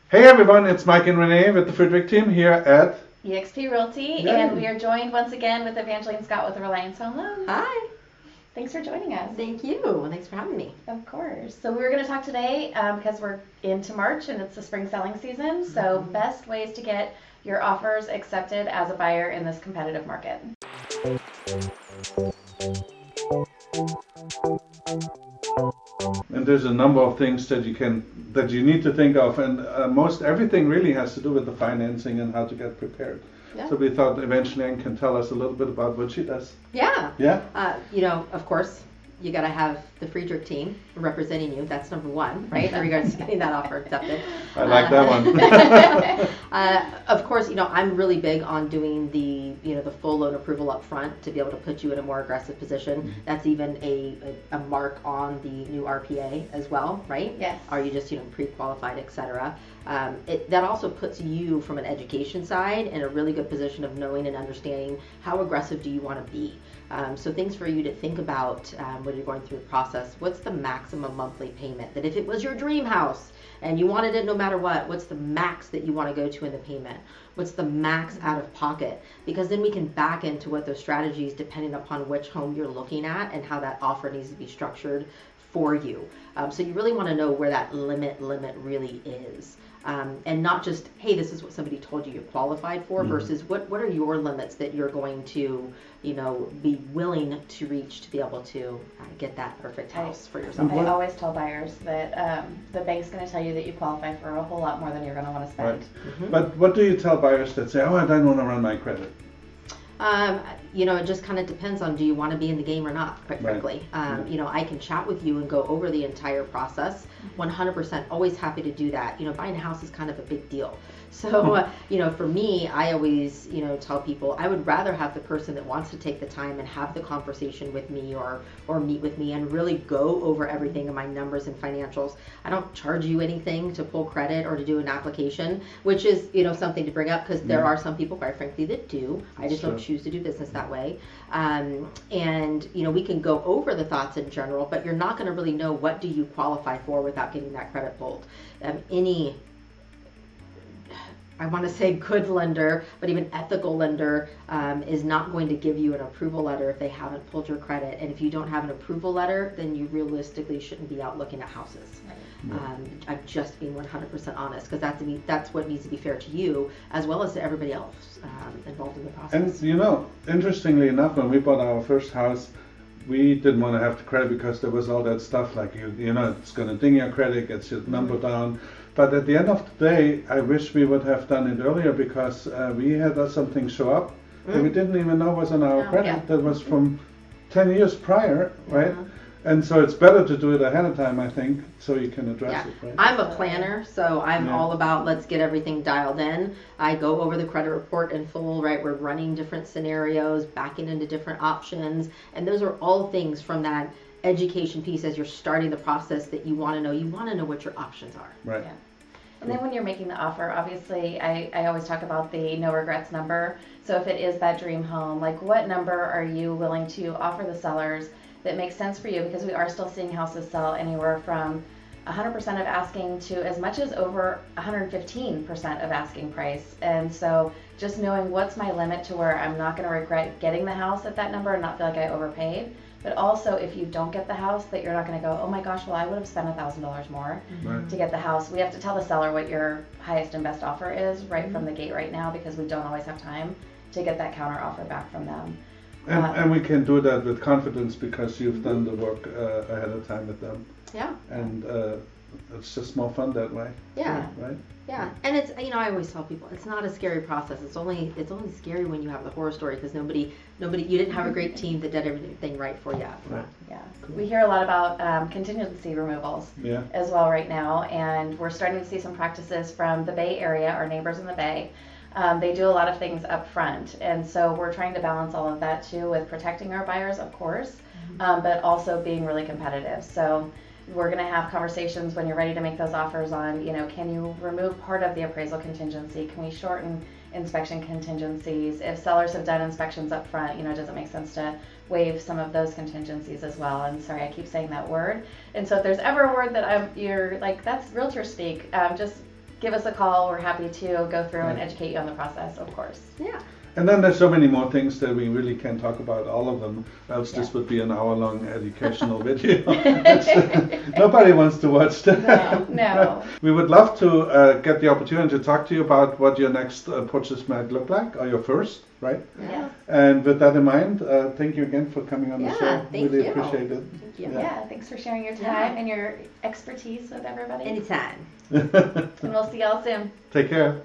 Hey everyone, it's Mike and Renee with the Friedrich Team here at eXp Realty, Yay. and we are joined once again with Evangeline Scott with the Reliance Home Loans. Hi. Thanks for joining us. Thank you. Thanks for having me. Of course. So we were going to talk today because we're into March and it's the spring selling season. So best ways to get your offers accepted as a buyer in this competitive market. and there's a number of things that you need to think of, and most everything really has to do with the financing and how to get prepared. Yeah. So we thought Evangeline can tell us a little bit about what she does. Yeah. Yeah. Of course, you got to have the Friedrich Team representing you. That's number one, right? In regards to getting that offer accepted. I like that one. Of course, I'm really big on doing the full loan approval up front to be able to put you in a more aggressive position. Mm-hmm. That's even a mark on the new RPA as well, right? Yes. Are you just pre-qualified, etc. That also puts you from an education side in a really good position of knowing and understanding how aggressive do you want to be. So things for you to think about when you're going through the process. What's the maximum monthly payment? That if it was your dream house and you wanted it no matter what's the max that you want to go to in the payment? What's the max out of pocket? Because then we can back into what those strategies, depending upon which home you're looking at and how that offer needs to be structured for you. So you really want to know where that limit really is. And not just, hey, this is what somebody told you you're qualified for, versus what are your limits that you're going to, be willing to reach to be able to get that perfect house for yourself. I always tell buyers that the bank's going to tell you that you qualify for a whole lot more than you're going to want to spend. Right. Mm-hmm. But what do you tell buyers that say, I don't want to run my credit? It just kind of depends on, do you want to be in the game or not, quite frankly. I can chat with you and go over the entire process. 100%, always happy to do that. Buying a house is kind of a big deal. So, for me, I always, tell people I would rather have the person that wants to take the time and have the conversation with me or meet with me and really go over everything in my numbers and financials. I don't charge you anything to pull credit or to do an application, which is, something to bring up because there are some people, quite frankly, that do. I just don't choose to do business that way. We can go over the thoughts in general, but you're not going to really know what do you qualify for without getting that credit pulled. I want to say good lender, but even ethical lender is not going to give you an approval letter if they haven't pulled your credit. And if you don't have an approval letter, then you realistically shouldn't be out looking at houses. I'm just being 100% honest because that's what needs to be fair to you as well as to everybody else involved in the process. And interestingly enough, when we bought our first house, we didn't want to have the credit because there was all that stuff like it's going to ding your credit, gets your number down. But at the end of the day, I wish we would have done it earlier because we had something show up that we didn't even know was on our credit. That was from 10 years prior, right? And so it's better to do it ahead of time, I think, so you can address it, right? I'm a planner, so I'm all about let's get everything dialed in. I go over the credit report in full, right? We're running different scenarios, backing into different options, and those are all things from that education piece as you're starting the process that you want to know. You want to know what your options are. Right. Yeah. And then when you're making the offer, obviously, I always talk about the no regrets number. So if it is that dream home, like what number are you willing to offer the sellers that makes sense for you? Because we are still seeing houses sell anywhere from 100% of asking to as much as over 115% of asking price. And so just knowing what's my limit to where I'm not going to regret getting the house at that number and not feel like I overpaid. But also, if you don't get the house, that you're not going to go, oh my gosh, well, I would have spent $1,000 more to get the house. We have to tell the seller what your highest and best offer is right from the gate right now because we don't always have time to get that counter offer back from them. And we can do that with confidence because you've done the work ahead of time with them. Yeah. And it's just more fun that way. Yeah. Right? Yeah. And it's, I always tell people, it's not a scary process. It's only scary when you have the horror story because you didn't have a great team that did everything right for you. Right. Yeah. Cool. We hear a lot about contingency removals as well right now, and we're starting to see some practices from the Bay Area, our neighbors in the Bay. They do a lot of things up front, and so we're trying to balance all of that too with protecting our buyers, of course, but also being really competitive. So we're going to have conversations when you're ready to make those offers on, can you remove part of the appraisal contingency? Can we shorten inspection contingencies? If sellers have done inspections up front, does it make sense to waive some of those contingencies as well? And sorry, I keep saying that word. And so if there's ever a word that you're like, that's realtor speak, just give us a call. We're happy to go through and educate you on the process, of course. Yeah. And then there's so many more things that we really can't talk about, all of them, else this Yeah. would be an hour-long educational video. Nobody wants to watch that. No. We would love to get the opportunity to talk to you about what your next purchase might look like, or your first, right? Yeah. And with that in mind, thank you again for coming on the Yeah, show. thank Really you. appreciate it. Thank you. Yeah, thanks for sharing your time Yeah. and your expertise with everybody. Anytime. And we'll see y'all soon. Take care.